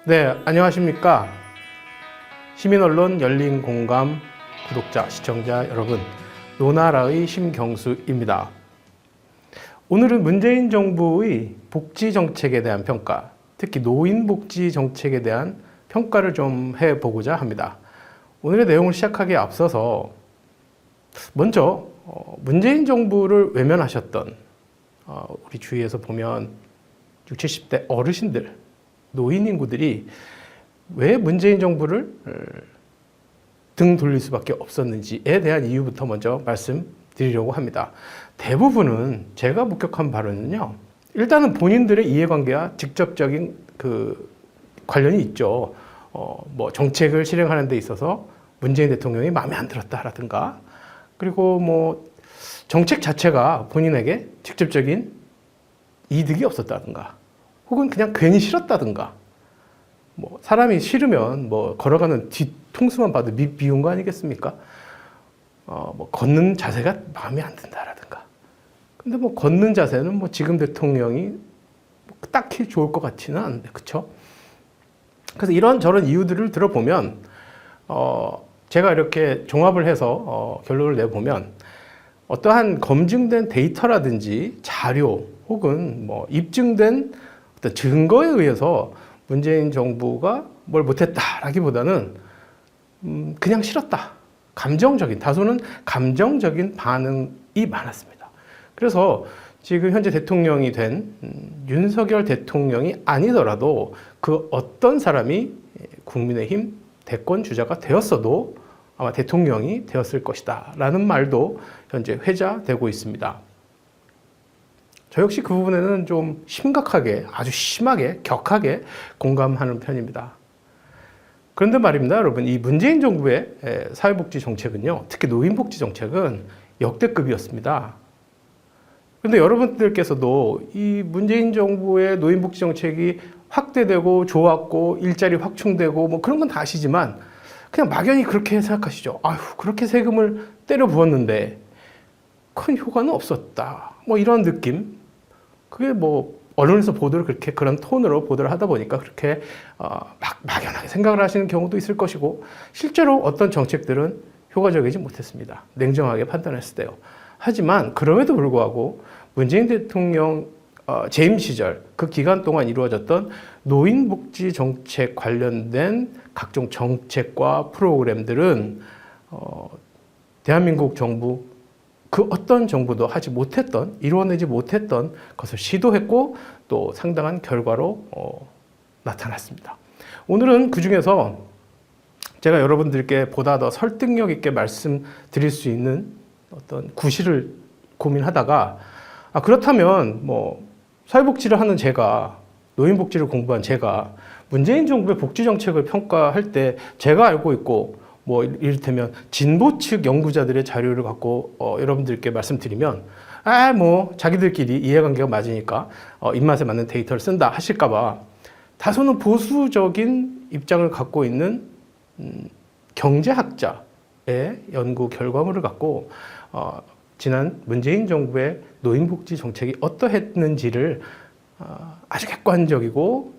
네, 안녕하십니까. 시민언론 열린공감 구독자, 시청자 여러분, 노나라의 심경수입니다. 오늘은 문재인 정부의 복지정책에 대한 평가, 특히 노인복지정책에 대한 평가를 좀 해보고자 합니다. 오늘의 내용을 시작하기에 앞서서 먼저 문재인 정부를 외면하셨던 우리 주위에서 보면 60, 70대 어르신들, 노인 인구들이 왜 문재인 정부를 등 돌릴 수밖에 없었는지에 대한 이유부터 먼저 말씀드리려고 합니다. 대부분은 제가 목격한 바로는요, 일단은 본인들의 이해관계와 직접적인 관련이 있죠. 뭐 정책을 실행하는 데 있어서 문재인 대통령이 마음에 안 들었다라든가, 그리고 뭐 정책 자체가 본인에게 직접적인 이득이 없었다든가, 혹은 그냥 괜히 싫었다든가, 뭐 사람이 싫으면 뭐 걸어가는 뒤통수만 봐도 미운 거 아니겠습니까? 뭐 걷는 자세가 마음에 안 든다라든가. 근데 뭐 걷는 자세는 뭐 지금 대통령이 딱히 좋을 것 같지는 않은데, 그쵸? 그래서 이런저런 이유들을 들어보면, 제가 이렇게 종합을 해서 결론을 내보면, 어떠한 검증된 데이터라든지 자료 혹은 뭐 입증된 어떤 증거에 의해서 문재인 정부가 뭘 못했다라기보다는 그냥 싫었다. 감정적인, 다소는 감정적인 반응이 많았습니다. 그래서 지금 현재 대통령이 된 윤석열 대통령이 아니더라도 그 어떤 사람이 국민의힘 대권 주자가 되었어도 아마 대통령이 되었을 것이다 라는 말도 현재 회자되고 있습니다. 저 역시 그 부분에는 좀 심각하게, 아주 심하게, 격하게 공감하는 편입니다. 그런데 말입니다, 여러분, 이 문재인 정부의 사회복지 정책은요, 특히 노인복지 정책은 역대급이었습니다. 그런데 여러분들께서도 이 문재인 정부의 노인복지 정책이 확대되고 좋았고 일자리 확충되고 뭐 그런 건 다 아시지만 그냥 막연히 그렇게 생각하시죠. 아휴, 그렇게 세금을 때려 부었는데 큰 효과는 없었다. 뭐 이런 느낌. 그게 뭐 언론에서 보도를 그런 톤으로 보도를 하다 보니까 그렇게 막연하게 생각을 하시는 경우도 있을 것이고, 실제로 어떤 정책들은 효과적이지 못했습니다. 냉정하게 판단했을 때요. 하지만 그럼에도 불구하고 문재인 대통령 재임 시절 그 기간 동안 이루어졌던 노인복지 정책 관련된 각종 정책과 프로그램들은 대한민국 정부 그 어떤 정부도 하지 못했던, 이루어내지 못했던 것을 시도했고 또 상당한 결과로 나타났습니다. 오늘은 그 중에서 제가 여러분들께 보다 더 설득력 있게 말씀드릴 수 있는 어떤 구실을 고민하다가, 그렇다면 뭐 사회복지를 하는 제가, 노인복지를 공부한 제가 문재인 정부의 복지정책을 평가할 때 제가 알고 있고, 뭐 이를테면 진보 측 연구자들의 자료를 갖고 여러분들께 말씀드리면 뭐 자기들끼리 이해관계가 맞으니까 입맛에 맞는 데이터를 쓴다 하실까봐 다소는 보수적인 입장을 갖고 있는 경제학자의 연구 결과물을 갖고 지난 문재인 정부의 노인복지 정책이 어떠했는지를 아주 객관적이고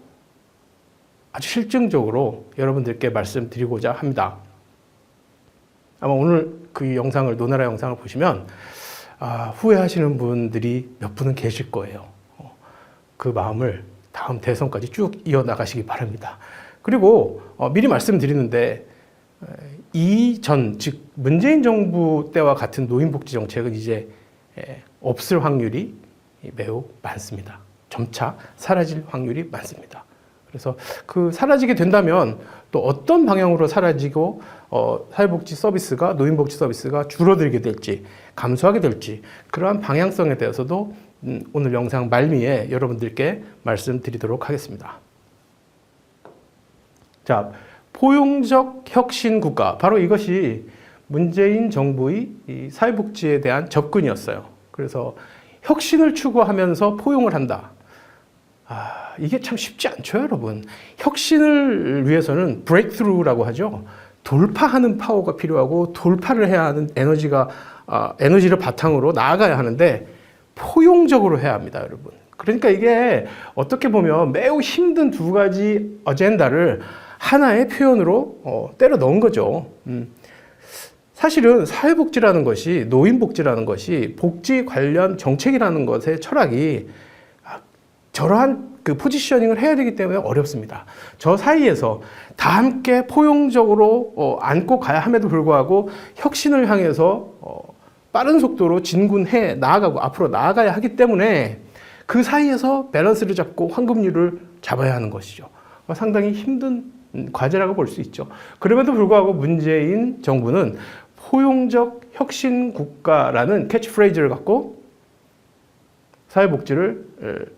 아주 실증적으로 여러분들께 말씀드리고자 합니다. 아마 오늘 그 영상을, 노나라 영상을 보시면 후회하시는 분들이 몇 분은 계실 거예요. 그 마음을 다음 대선까지 쭉 이어나가시기 바랍니다. 그리고 미리 말씀드리는데, 이전, 즉 문재인 정부 때와 같은 노인복지 정책은 이제 없을 확률이 매우 많습니다. 점차 사라질 확률이 많습니다. 그래서 그 사라지게 된다면 또 어떤 방향으로 사라지고 사회복지 서비스가, 노인복지 서비스가 줄어들게 될지, 감소하게 될지, 그러한 방향성에 대해서도 오늘 영상 말미에 여러분들께 말씀드리도록 하겠습니다. 자, 포용적 혁신 국가, 바로 이것이 문재인 정부의 이 사회복지에 대한 접근이었어요. 그래서 혁신을 추구하면서 포용을 한다. 이게 참 쉽지 않죠, 여러분. 혁신을 위해서는 브레이크스루라고 하죠. 돌파하는 파워가 필요하고 돌파를 해야 하는 에너지를 바탕으로 나아가야 하는데 포용적으로 해야 합니다, 여러분. 그러니까 이게 어떻게 보면 매우 힘든 두 가지 어젠다를 하나의 표현으로 때려 넣은 거죠. 사실은 사회복지라는 것이, 노인복지라는 것이 복지 관련 정책이라는 것의 철학이 저러한 그 포지셔닝을 해야 되기 때문에 어렵습니다. 저 사이에서 다 함께 포용적으로 안고 가야 함에도 불구하고 혁신을 향해서 빠른 속도로 진군해 나아가고 앞으로 나아가야 하기 때문에 그 사이에서 밸런스를 잡고 황금률을 잡아야 하는 것이죠. 상당히 힘든 과제라고 볼 수 있죠. 그럼에도 불구하고 문재인 정부는 포용적 혁신 국가라는 캐치프레이즈를 갖고 사회복지를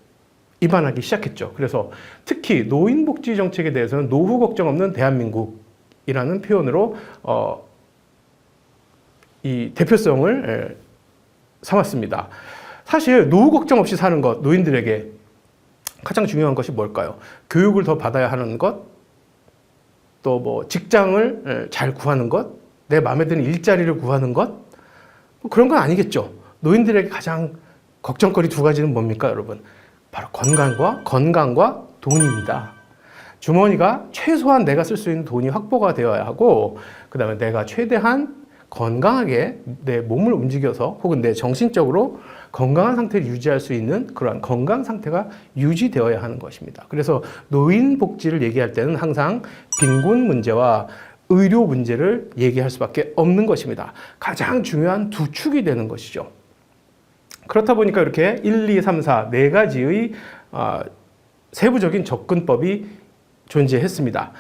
입안하기 시작했죠. 그래서 특히 노인복지 정책에 대해서는 노후 걱정 없는 대한민국이라는 표현으로 이 대표성을 삼았습니다. 사실 노후 걱정 없이 사는 것, 노인들에게 가장 중요한 것이 뭘까요? 교육을 더 받아야 하는 것, 또 뭐 직장을 잘 구하는 것, 내 마음에 드는 일자리를 구하는 것, 뭐 그런 건 아니겠죠. 노인들에게 가장 걱정거리 두 가지는 뭡니까, 여러분? 바로 건강과 돈입니다. 주머니가 최소한 내가 쓸 수 있는 돈이 확보가 되어야 하고, 그 다음에 내가 최대한 건강하게 내 몸을 움직여서 혹은 내 정신적으로 건강한 상태를 유지할 수 있는 그러한 건강 상태가 유지되어야 하는 것입니다. 그래서 노인 복지를 얘기할 때는 항상 빈곤 문제와 의료 문제를 얘기할 수밖에 없는 것입니다. 가장 중요한 두 축이 되는 것이죠. 그렇다 보니까 이렇게 1, 2, 3, 4 네 가지의 세부적인 접근법이 존재했습니다.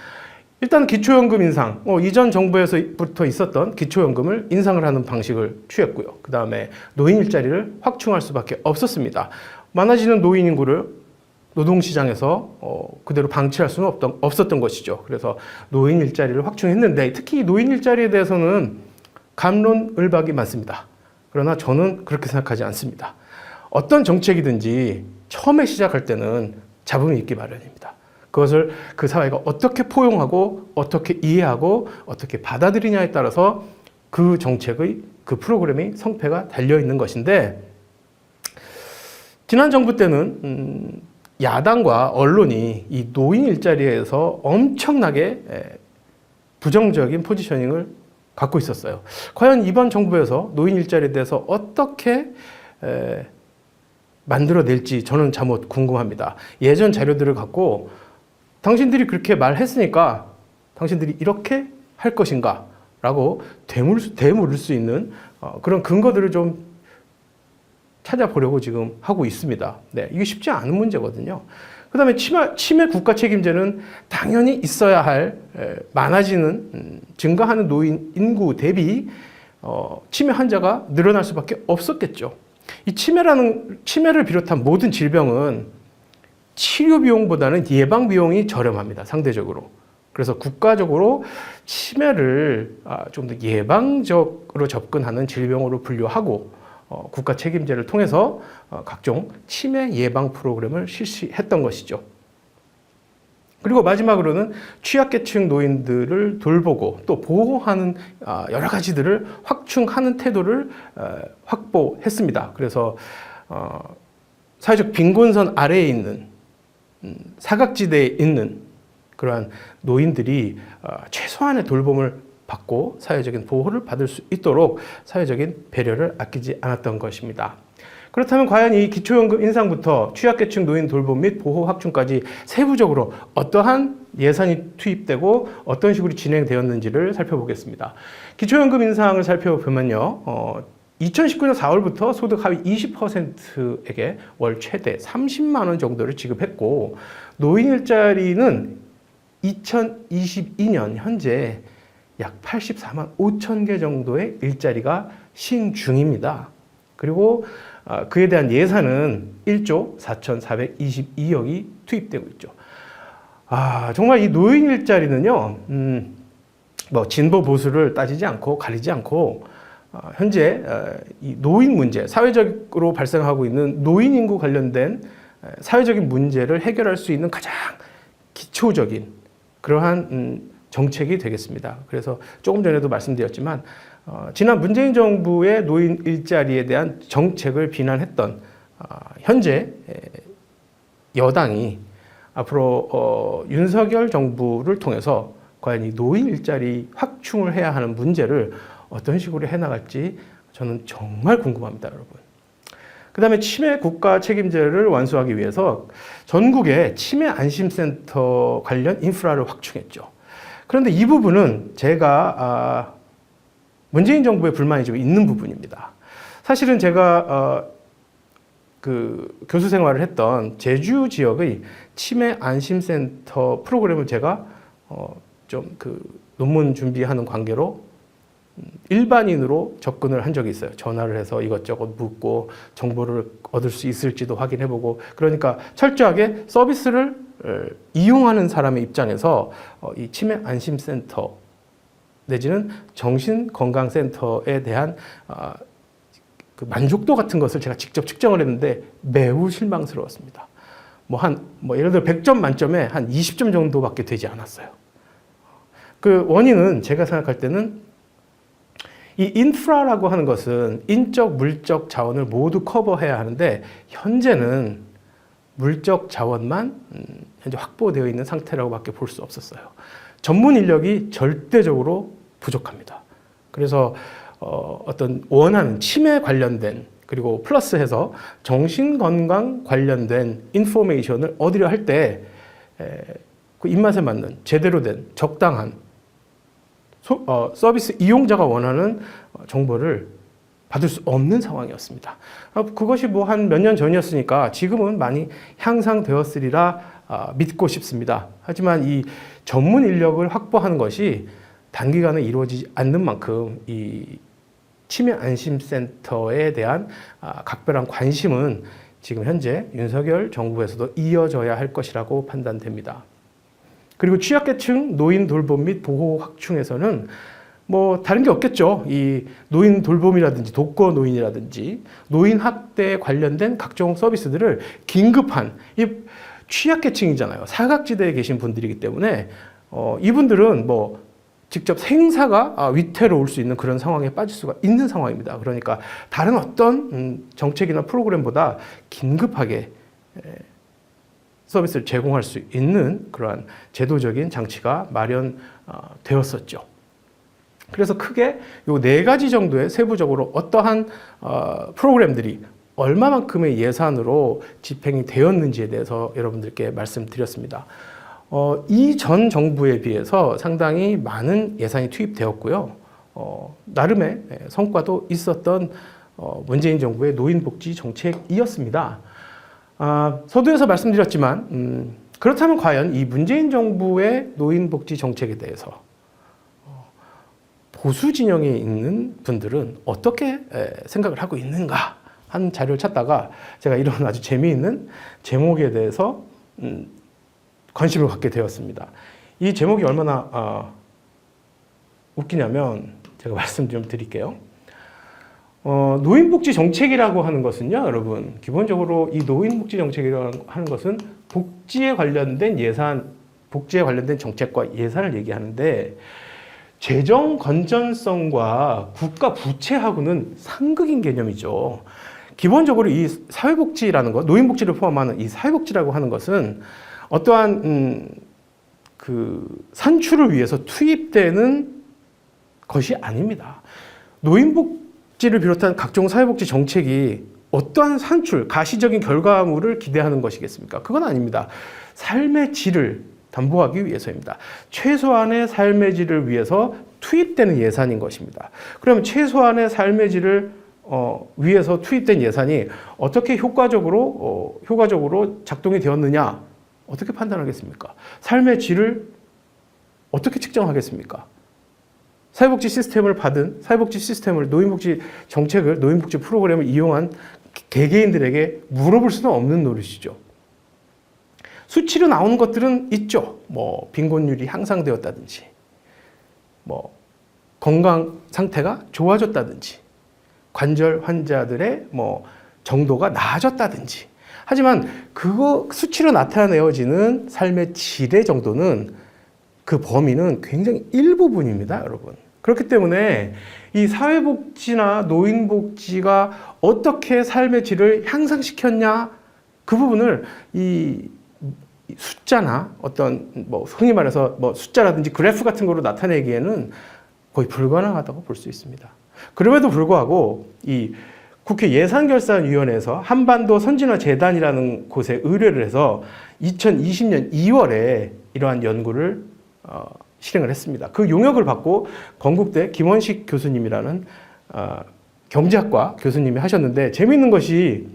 일단 기초연금 인상, 이전 정부에서부터 있었던 기초연금을 인상을 하는 방식을 취했고요. 그 다음에 노인 일자리를 확충할 수밖에 없었습니다. 많아지는 노인 인구를 노동시장에서 그대로 방치할 수는 없었던 것이죠. 그래서 노인 일자리를 확충했는데 특히 노인 일자리에 대해서는 갑론을박이 많습니다. 그러나 저는 그렇게 생각하지 않습니다. 어떤 정책이든지 처음에 시작할 때는 잡음이 있기 마련입니다. 그것을 그 사회가 어떻게 포용하고 어떻게 이해하고 어떻게 받아들이냐에 따라서 그 정책의 그 프로그램이 성패가 달려있는 것인데 지난 정부 때는 야당과 언론이 이 노인 일자리에서 엄청나게 부정적인 포지셔닝을 갖고 있었어요. 과연 이번 정부에서 노인 일자리에 대해서 어떻게 만들어낼지 저는 잠옷 궁금합니다. 예전 자료들을 갖고 당신들이 그렇게 말했으니까 당신들이 이렇게 할 것인가 라고 되물을 수 있는 그런 근거들을 좀 찾아보려고 지금 하고 있습니다. 네, 이게 쉽지 않은 문제거든요. 그 다음에 치매 국가 책임제는 당연히 있어야 할 증가하는 노인 인구 대비 치매 환자가 늘어날 수밖에 없었겠죠. 이 치매를 비롯한 모든 질병은 치료 비용보다는 예방 비용이 저렴합니다. 상대적으로. 그래서 국가적으로 치매를 좀 더 예방적으로 접근하는 질병으로 분류하고 국가 책임제를 통해서 각종 치매 예방 프로그램을 실시했던 것이죠. 그리고 마지막으로는 취약계층 노인들을 돌보고 또 보호하는 여러 가지들을 확충하는 태도를 확보했습니다. 그래서 사회적 빈곤선 아래에 있는 사각지대에 있는 그러한 노인들이 최소한의 돌봄을 받고 사회적인 보호를 받을 수 있도록 사회적인 배려를 아끼지 않았던 것입니다. 그렇다면 과연 이 기초연금 인상부터 취약계층 노인 돌봄 및 보호 확충까지 세부적으로 어떠한 예산이 투입되고 어떤 식으로 진행되었는지를 살펴보겠습니다. 기초연금 인상을 살펴보면요. 2019년 4월부터 소득 하위 20%에게 월 최대 30만 원 정도를 지급했고 노인 일자리는 2022년 현재 약 84만 5천 개 정도의 일자리가 신중입니다. 그리고 그에 대한 예산은 1조 4,422억이 투입되고 있죠. 정말 이 노인 일자리는요, 진보 보수를 따지지 않고 가리지 않고 현재 이 노인 문제, 사회적으로 발생하고 있는 노인 인구 관련된 사회적인 문제를 해결할 수 있는 가장 기초적인 그러한 정책이 되겠습니다. 그래서 조금 전에도 말씀드렸지만 지난 문재인 정부의 노인 일자리에 대한 정책을 비난했던 현재 여당이 앞으로 윤석열 정부를 통해서 과연 이 노인 일자리 확충을 해야 하는 문제를 어떤 식으로 해나갈지 저는 정말 궁금합니다, 여러분. 그 다음에 치매 국가 책임제를 완수하기 위해서 전국에 치매 안심센터 관련 인프라를 확충했죠. 그런데 이 부분은 제가 문재인 정부의 불만이 좀 있는 부분입니다. 사실은 제가 그 교수 생활을 했던 제주 지역의 치매 안심센터 프로그램을 제가 좀 그 논문 준비하는 관계로 일반인으로 접근을 한 적이 있어요. 전화를 해서 이것저것 묻고 정보를 얻을 수 있을지도 확인해보고, 그러니까 철저하게 서비스를 이용하는 사람의 입장에서 이 치매 안심센터 내지는 정신건강센터에 대한 그 만족도 같은 것을 제가 직접 측정을 했는데 매우 실망스러웠습니다. 예를 들어 100점 만점에 한 20점 정도밖에 되지 않았어요. 그 원인은 제가 생각할 때는 이 인프라라고 하는 것은 인적, 물적 자원을 모두 커버해야 하는데 현재는 물적 자원만 현재 확보되어 있는 상태라고 밖에 볼 수 없었어요. 전문 인력이 절대적으로 부족합니다. 그래서 어떤 원하는 치매 관련된 그리고 플러스해서 정신건강 관련된 인포메이션을 얻으려 할 때 그 입맛에 맞는 제대로 된 적당한 서비스 이용자가 원하는 정보를 받을 수 없는 상황이었습니다. 그것이 한 몇 년 전이었으니까 지금은 많이 향상되었으리라 믿고 싶습니다. 하지만 이 전문 인력을 확보하는 것이 단기간에 이루어지지 않는 만큼 이 치매 안심센터에 대한 각별한 관심은 지금 현재 윤석열 정부에서도 이어져야 할 것이라고 판단됩니다. 그리고 취약계층 노인 돌봄 및 보호 확충에서는 다른 게 없겠죠. 이 노인 돌봄이라든지 독거 노인이라든지 노인 학대에 관련된 각종 서비스들을 긴급한 이 취약계층이잖아요. 사각지대에 계신 분들이기 때문에 이분들은 직접 생사가 위태로울 수 있는 그런 상황에 빠질 수가 있는 상황입니다. 그러니까 다른 어떤 정책이나 프로그램보다 긴급하게 서비스를 제공할 수 있는 그러한 제도적인 장치가 마련되었었죠. 그래서 크게 요 4가지 정도의 세부적으로 어떠한 프로그램들이 얼마만큼의 예산으로 집행이 되었는지에 대해서 여러분들께 말씀드렸습니다. 이전 정부에 비해서 상당히 많은 예산이 투입되었고요. 나름의 성과도 있었던 문재인 정부의 노인복지 정책이었습니다. 서두에서 말씀드렸지만 그렇다면 과연 이 문재인 정부의 노인복지 정책에 대해서 보수 진영에 있는 분들은 어떻게 생각을 하고 있는가 하는 자료를 찾다가 제가 이런 아주 재미있는 제목에 대해서 관심을 갖게 되었습니다. 이 제목이 얼마나 웃기냐면 제가 말씀 좀 드릴게요. 노인복지 정책이라고 하는 것은요, 여러분, 기본적으로 이 노인복지 정책이라고 하는 것은 복지에 관련된 예산, 복지에 관련된 정책과 예산을 얘기하는데 재정 건전성과 국가 부채하고는 상극인 개념이죠. 기본적으로 이 사회복지라는 것, 노인복지를 포함하는 이 사회복지라고 하는 것은 어떠한 그 산출을 위해서 투입되는 것이 아닙니다. 노인복지를 비롯한 각종 사회복지 정책이 어떠한 산출, 가시적인 결과물을 기대하는 것이겠습니까? 그건 아닙니다. 삶의 질을 담보하기 위해서입니다. 최소한의 삶의 질을 위해서 투입되는 예산인 것입니다. 그러면 최소한의 삶의 질을 위해서 투입된 예산이 어떻게 효과적으로 작동이 되었느냐? 어떻게 판단하겠습니까? 삶의 질을 어떻게 측정하겠습니까? 사회복지 시스템을 받은, 사회복지 시스템을, 노인복지 정책을, 노인복지 프로그램을 이용한 개개인들에게 물어볼 수는 없는 노릇이죠. 수치로 나오는 것들은 있죠. 빈곤율이 향상되었다든지, 건강 상태가 좋아졌다든지, 관절 환자들의 정도가 나아졌다든지. 하지만 그거 수치로 나타내어지는 삶의 질의 정도는 그 범위는 굉장히 일부분입니다, 여러분. 그렇기 때문에 이 사회복지나 노인복지가 어떻게 삶의 질을 향상시켰냐 그 부분을 이 숫자나 어떤 뭐 흔히 말해서 뭐 숫자라든지 그래프 같은 거로 나타내기에는 거의 불가능하다고 볼 수 있습니다. 그럼에도 불구하고 이 국회 예산결산위원회에서 한반도 선진화 재단이라는 곳에 의뢰를 해서 2020년 2월에 이러한 연구를 실행을 했습니다. 그 용역을 받고 건국대 김원식 교수님이라는 경제학과 교수님이 하셨는데, 재미있는 것이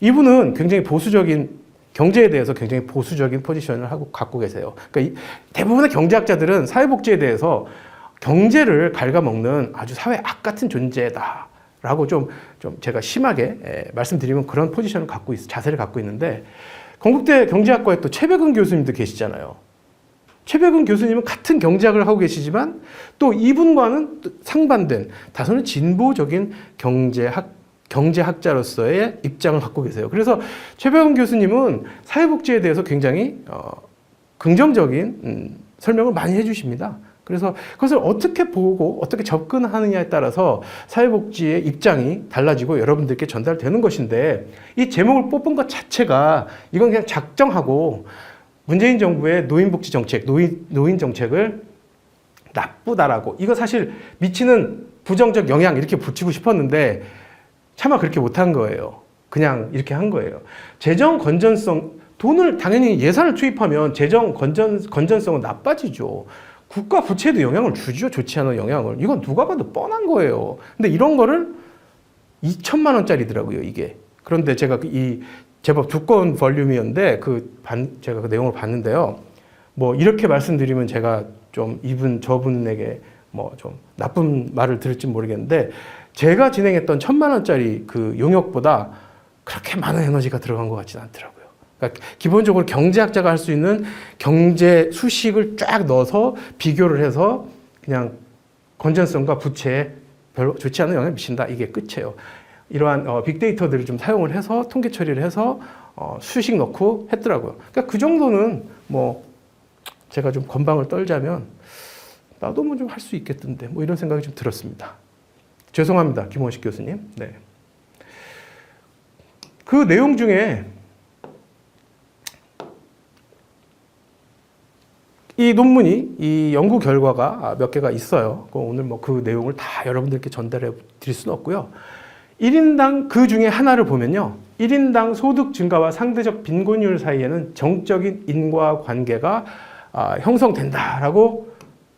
이분은 굉장히 보수적인 경제에 대해서 굉장히 보수적인 포지션을 갖고 계세요. 그러니까 대부분의 경제학자들은 사회복지에 대해서 경제를 갉아먹는 아주 사회 악 같은 존재다라고 좀 제가 심하게 말씀드리면 그런 포지션을 자세를 갖고 있는데, 건국대 경제학과에 또 최백은 교수님도 계시잖아요. 최백은 교수님은 같은 경제학을 하고 계시지만 또 이분과는 상반된 다소는 진보적인 경제학자로서의 입장을 갖고 계세요. 그래서 최백은 교수님은 사회복지에 대해서 굉장히 긍정적인 설명을 많이 해주십니다. 그래서 그것을 어떻게 보고 어떻게 접근하느냐에 따라서 사회복지의 입장이 달라지고 여러분들께 전달되는 것인데, 이 제목을 뽑은 것 자체가 이건 그냥 작정하고 문재인 정부의 노인복지 정책, 노인 정책을 나쁘다라고, 이거 사실 미치는 부정적 영향 이렇게 붙이고 싶었는데 차마 그렇게 못한 거예요. 그냥 이렇게 한 거예요. 재정 건전성, 당연히 예산을 투입하면 재정 건전성은 나빠지죠. 국가 부채에도 영향을 주죠. 좋지 않은 영향을. 이건 누가 봐도 뻔한 거예요. 근데 이런 거를 2천만 원짜리더라고요, 이게. 그런데 제가 이 제법 두꺼운 볼륨이었는데 제가 그 내용을 봤는데요. 뭐 이렇게 말씀드리면 제가 좀 저분에게 뭐 좀 나쁜 말을 들을지 모르겠는데, 제가 진행했던 1,000만 원짜리 그 용역보다 그렇게 많은 에너지가 들어간 것 같지는 않더라고요. 그러니까 기본적으로 경제학자가 할 수 있는 경제 수식을 쫙 넣어서 비교를 해서 그냥 건전성과 부채에 별로 좋지 않은 영향을 미친다. 이게 끝이에요. 이러한 빅데이터들을 좀 사용을 해서 통계 처리를 해서 수식 넣고 했더라고요. 그러니까 그 정도는 뭐 제가 좀 건방을 떨자면 나도 뭐 좀 할 수 있겠던데 뭐 이런 생각이 좀 들었습니다. 죄송합니다, 김원식 교수님. 네. 그 내용 중에 이 논문이, 이 연구 결과가 몇 개가 있어요. 오늘 뭐 그 내용을 다 여러분들께 전달해 드릴 수는 없고요. 1인당 그 중에 하나를 보면요. 1인당 소득 증가와 상대적 빈곤율 사이에는 정적인 인과관계가 형성된다라고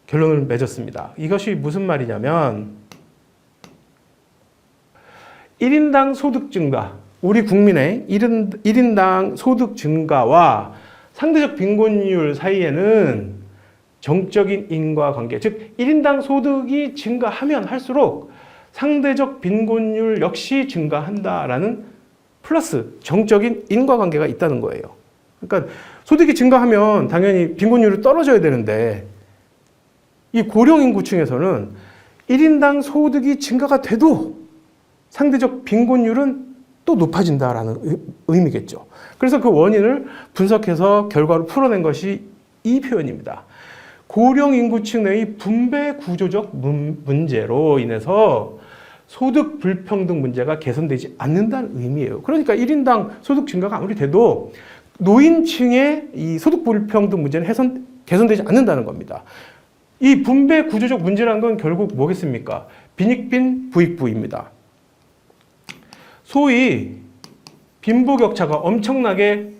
결론을 맺었습니다. 이것이 무슨 말이냐면 1인당 소득 증가, 우리 국민의 1인당 소득 증가와 상대적 빈곤율 사이에는 정적인 인과관계, 즉 1인당 소득이 증가하면 할수록 상대적 빈곤율 역시 증가한다라는 플러스 정적인 인과관계가 있다는 거예요. 그러니까 소득이 증가하면 당연히 빈곤율이 떨어져야 되는데, 이 고령인구층에서는 1인당 소득이 증가가 돼도 상대적 빈곤율은 또 높아진다라는 의미겠죠. 그래서 그 원인을 분석해서 결과로 풀어낸 것이 이 표현입니다. 고령인구층 내의 분배 구조적 문제로 인해서 소득 불평등 문제가 개선되지 않는다는 의미예요. 그러니까 1인당 소득 증가가 아무리 돼도 노인층의 이 소득 불평등 문제는 개선되지 않는다는 겁니다. 이 분배 구조적 문제라는 건 결국 뭐겠습니까? 빈익빈 부익부입니다. 소위 빈부격차가 엄청나게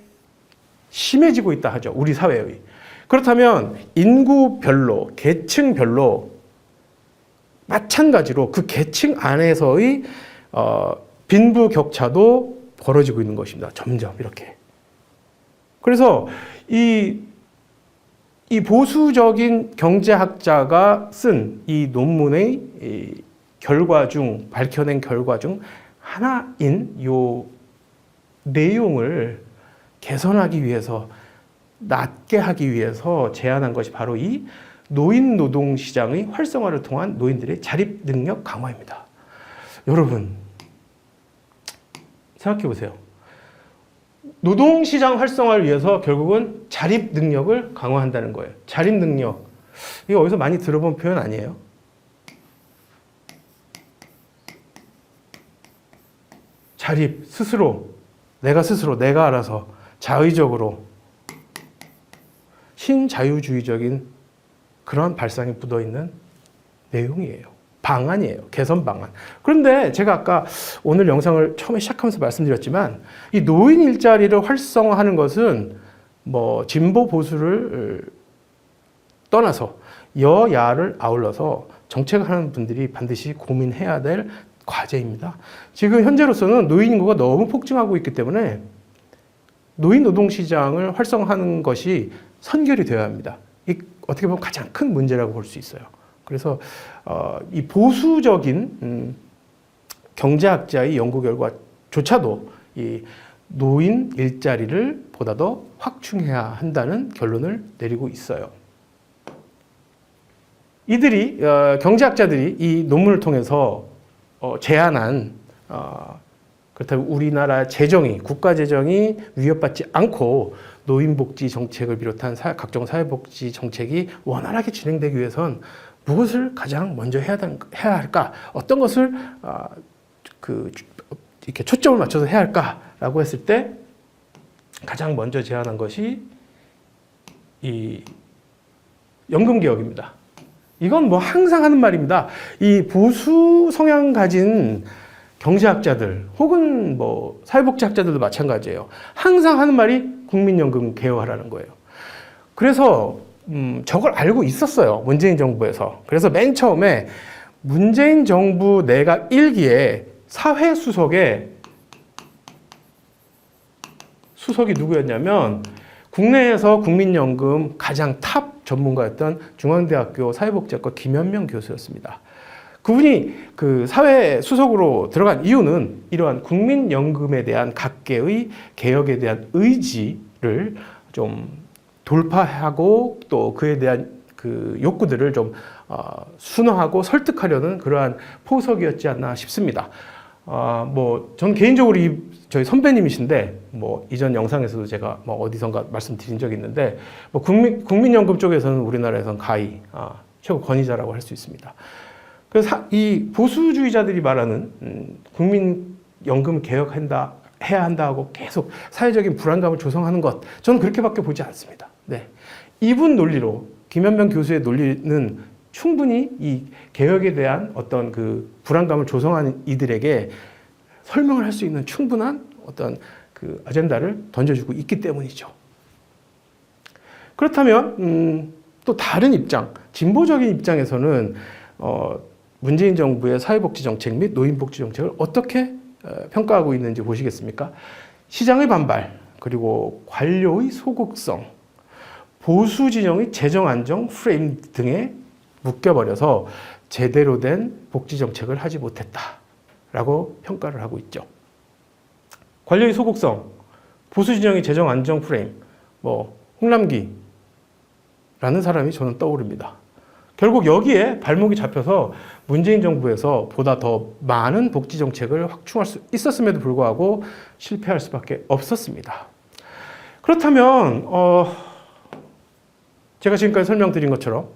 심해지고 있다 하죠. 우리 사회의. 그렇다면 인구별로, 계층별로 마찬가지로 그 계층 안에서의 빈부격차도 벌어지고 있는 것입니다. 점점 이렇게. 그래서 이 보수적인 경제학자가 쓴 이 논문의 밝혀낸 결과 중 하나인 요 내용을 개선하기 위해서, 낫게 하기 위해서 제안한 것이 바로 이 노인 노동 시장의 활성화를 통한 노인들의 자립 능력 강화입니다. 여러분 생각해 보세요. 노동 시장 활성화를 위해서 결국은 자립 능력을 강화한다는 거예요. 자립 능력. 이거 어디서 많이 들어본 표현 아니에요? 자립, 스스로 내가 스스로 내가 알아서 자의적으로 신자유주의적인 그런 발상이 묻어있는 내용이에요. 방안이에요. 개선 방안. 그런데 제가 아까 오늘 영상을 처음에 시작하면서 말씀드렸지만 이 노인 일자리를 활성화하는 것은 뭐 진보 보수를 떠나서 여야를 아울러서 정책을 하는 분들이 반드시 고민해야 될 과제입니다. 지금 현재로서는 노인 인구가 너무 폭증하고 있기 때문에 노인 노동시장을 활성화하는 것이 선결이 되어야 합니다. 이 어떻게 보면 가장 큰 문제라고 볼 수 있어요. 그래서 이 보수적인 경제학자의 연구 결과조차도 이 노인 일자리를 보다 더 확충해야 한다는 결론을 내리고 있어요. 이들이 경제학자들이 이 논문을 통해서 제안한 그렇다면 우리나라 재정이 국가 재정이 위협받지 않고 노인복지 정책을 비롯한 각종 사회복지 정책이 원활하게 진행되기 위해선 무엇을 가장 먼저 해야 할까? 어떤 것을 이렇게 초점을 맞춰서 해야 할까라고 했을 때 가장 먼저 제안한 것이 이 연금 개혁입니다. 이건 뭐 항상 하는 말입니다. 이 보수 성향 가진 경제학자들 혹은 뭐 사회복지학자들도 마찬가지예요. 항상 하는 말이 국민연금 개혁하라는 거예요. 그래서 저걸 알고 있었어요. 문재인 정부에서. 그래서 맨 처음에 문재인 정부 내각 1기에 사회수석에 수석이 누구였냐면 국내에서 국민연금 가장 탑 전문가였던 중앙대학교 사회복지학과 김현명 교수였습니다. 그분이 그 사회 수석으로 들어간 이유는 이러한 국민연금에 대한 각계의 개혁에 대한 의지를 좀 돌파하고 또 그에 대한 그 욕구들을 좀 순화하고 설득하려는 그러한 포석이었지 않나 싶습니다. 뭐 전 개인적으로 저희 선배님이신데 뭐 이전 영상에서도 제가 뭐 어디선가 말씀드린 적이 있는데 뭐 국민연금 쪽에서는 우리나라에서는 가히 최고 권위자라고 할 수 있습니다. 그래서 이 보수주의자들이 말하는 국민연금 해야 한다 하고 계속 사회적인 불안감을 조성하는 것, 저는 그렇게밖에 보지 않습니다. 네. 이분 논리로, 김현명 교수의 논리는 충분히 이 개혁에 대한 어떤 그 불안감을 조성하는 이들에게 설명을 할 수 있는 충분한 어떤 그 아젠다를 던져주고 있기 때문이죠. 그렇다면 또 다른 입장, 진보적인 입장에서는 문재인 정부의 사회복지 정책 및 노인복지 정책을 어떻게 평가하고 있는지 보시겠습니까? 시장의 반발, 그리고 관료의 소극성, 보수 진영의 재정 안정 프레임 등에 묶여버려서 제대로 된 복지 정책을 하지 못했다라고 평가를 하고 있죠. 관료의 소극성, 보수 진영의 재정 안정 프레임, 뭐 홍남기라는 사람이 저는 떠오릅니다. 결국 여기에 발목이 잡혀서 문재인 정부에서 보다 더 많은 복지 정책을 확충할 수 있었음에도 불구하고 실패할 수밖에 없었습니다. 그렇다면 제가 지금까지 설명드린 것처럼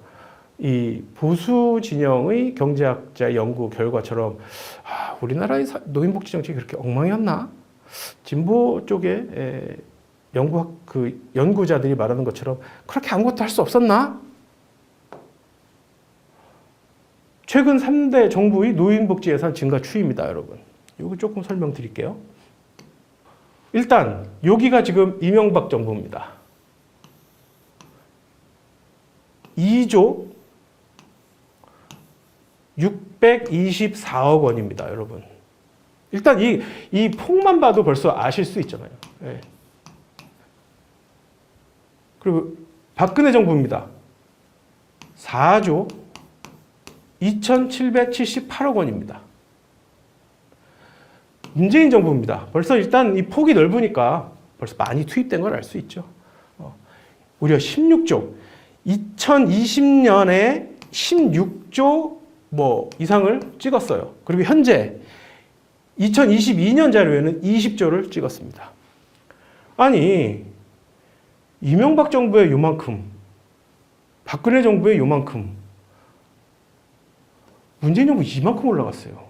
이 보수 진영의 경제학자 연구 결과처럼 우리나라의 노인복지 정책이 그렇게 엉망이었나? 진보 쪽에 연구자들이 말하는 것처럼 그렇게 아무것도 할 수 없었나? 최근 3대 정부의 노인복지 예산 증가 추이입니다, 여러분. 이거 조금 설명드릴게요. 일단 여기가 지금 이명박 정부입니다. 2조 624억 원입니다, 여러분. 일단 이 폭만 봐도 벌써 아실 수 있잖아요. 네. 그리고 박근혜 정부입니다. 4조 2,778억 원입니다. 문재인 정부입니다. 벌써 일단 이 폭이 넓으니까 벌써 많이 투입된 걸 알 수 있죠. 무려 16조. 2020년에 16조 이상을 찍었어요. 그리고 현재 2022년 자료에는 20조를 찍었습니다. 아니, 이명박 정부의 요만큼, 박근혜 정부의 요만큼, 문재인 정부 이만큼 올라갔어요.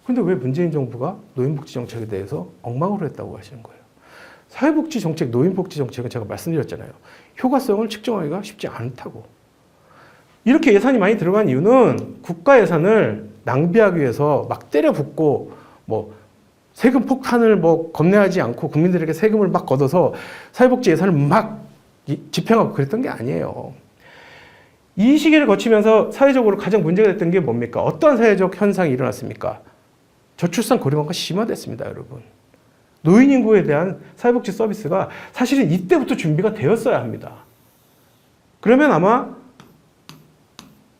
근데 왜 문재인 정부가 노인복지 정책에 대해서 엉망으로 했다고 하시는 거예요? 사회복지 정책, 노인복지 정책은 제가 말씀드렸잖아요. 효과성을 측정하기가 쉽지 않다고. 이렇게 예산이 많이 들어간 이유는 국가 예산을 낭비하기 위해서 막 때려 붓고 뭐 세금 폭탄을 뭐 겁내하지 않고 국민들에게 세금을 막 걷어서 사회복지 예산을 막 집행하고 그랬던 게 아니에요. 이 시기를 거치면서 사회적으로 가장 문제가 됐던 게 뭡니까? 어떤 사회적 현상이 일어났습니까? 저출산 고령화가 심화됐습니다, 여러분. 노인 인구에 대한 사회복지 서비스가 사실은 이때부터 준비가 되었어야 합니다. 그러면 아마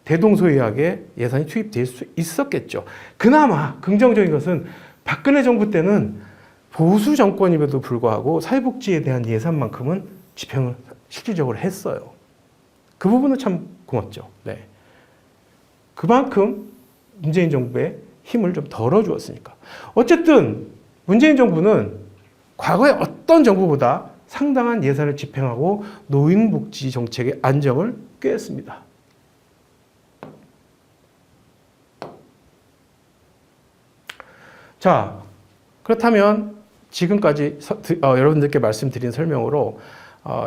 대동소이하게 예산이 투입될 수 있었겠죠. 그나마 긍정적인 것은 박근혜 정부 때는 보수 정권임에도 불구하고 사회복지에 대한 예산만큼은 집행을 실질적으로 했어요. 그 부분은 참 고맙죠. 네. 그만큼 문재인 정부의 힘을 좀 덜어주었으니까. 어쨌든 문재인 정부는 과거의 어떤 정부보다 상당한 예산을 집행하고 노인복지 정책의 안정을 꾀했습니다. 자, 그렇다면 지금까지 여러분들께 말씀드린 설명으로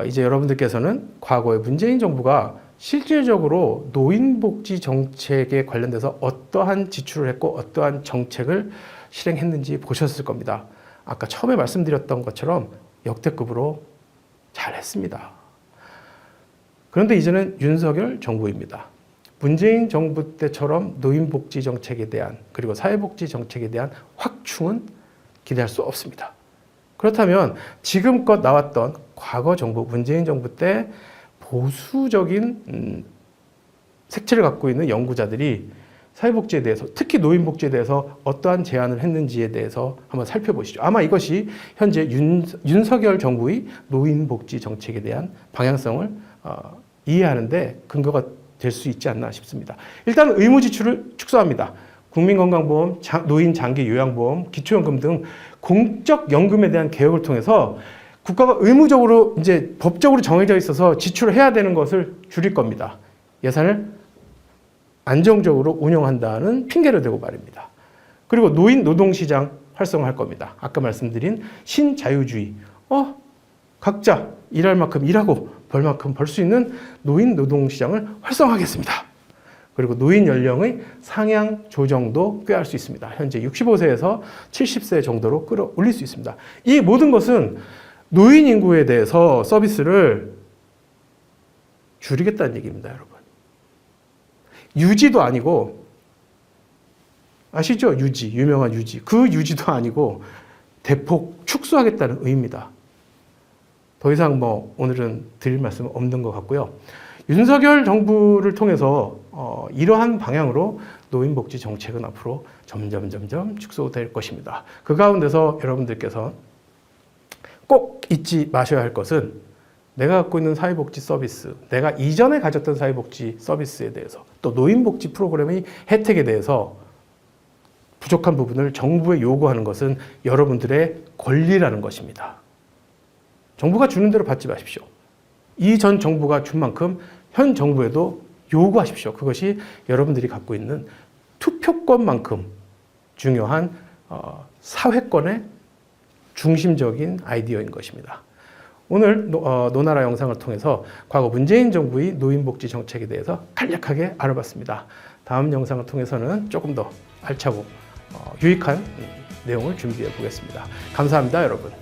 이제 여러분들께서는 과거에 문재인 정부가 실질적으로 노인복지 정책에 관련돼서 어떠한 지출을 했고 어떠한 정책을 실행했는지 보셨을 겁니다. 아까 처음에 말씀드렸던 것처럼 역대급으로 잘했습니다. 그런데 이제는 윤석열 정부입니다. 문재인 정부 때처럼 노인복지 정책에 대한 그리고 사회복지 정책에 대한 확충은 기대할 수 없습니다. 그렇다면 지금껏 나왔던 과거 정부, 문재인 정부 때 보수적인 색채를 갖고 있는 연구자들이 사회복지에 대해서, 특히 노인복지에 대해서 어떠한 제안을 했는지에 대해서 한번 살펴보시죠. 아마 이것이 현재 윤석열 정부의 노인복지 정책에 대한 방향성을 이해하는 데 근거가 될 수 있지 않나 싶습니다. 일단 의무 지출을 축소합니다. 국민건강보험, 노인 장기 요양보험, 기초연금 등 공적 연금에 대한 개혁을 통해서 국가가 의무적으로 이제 법적으로 정해져 있어서 지출을 해야 되는 것을 줄일 겁니다. 예산을 안정적으로 운영한다는 핑계를 대고 말입니다. 그리고 노인 노동시장 활성화할 겁니다. 아까 말씀드린 신자유주의. 각자 일할 만큼 일하고 벌 만큼 벌 수 있는 노인 노동시장을 활성화하겠습니다. 그리고 노인 연령의 상향 조정도 꾀할 수 있습니다. 현재 65세에서 70세 정도로 끌어올릴 수 있습니다. 이 모든 것은 노인 인구에 대해서 서비스를 줄이겠다는 얘기입니다, 여러분. 유지도 아니고, 아시죠? 유지, 유명한 유지. 그 유지도 아니고 대폭 축소하겠다는 의미입니다. 더 이상 오늘은 드릴 말씀은 없는 것 같고요. 윤석열 정부를 통해서 이러한 방향으로 노인복지 정책은 앞으로 점점 축소될 것입니다. 그 가운데서 여러분들께서 꼭 잊지 마셔야 할 것은 내가 갖고 있는 사회복지 서비스, 내가 이전에 가졌던 사회복지 서비스에 대해서 또 노인복지 프로그램의 혜택에 대해서 부족한 부분을 정부에 요구하는 것은 여러분들의 권리라는 것입니다. 정부가 주는 대로 받지 마십시오. 이전 정부가 준 만큼 현 정부에도 요구하십시오. 그것이 여러분들이 갖고 있는 투표권만큼 중요한 사회권의 중심적인 아이디어인 것입니다. 오늘 노나라 영상을 통해서 과거 문재인 정부의 노인복지 정책에 대해서 간략하게 알아봤습니다. 다음 영상을 통해서는 조금 더 알차고 유익한 내용을 준비해 보겠습니다. 감사합니다, 여러분.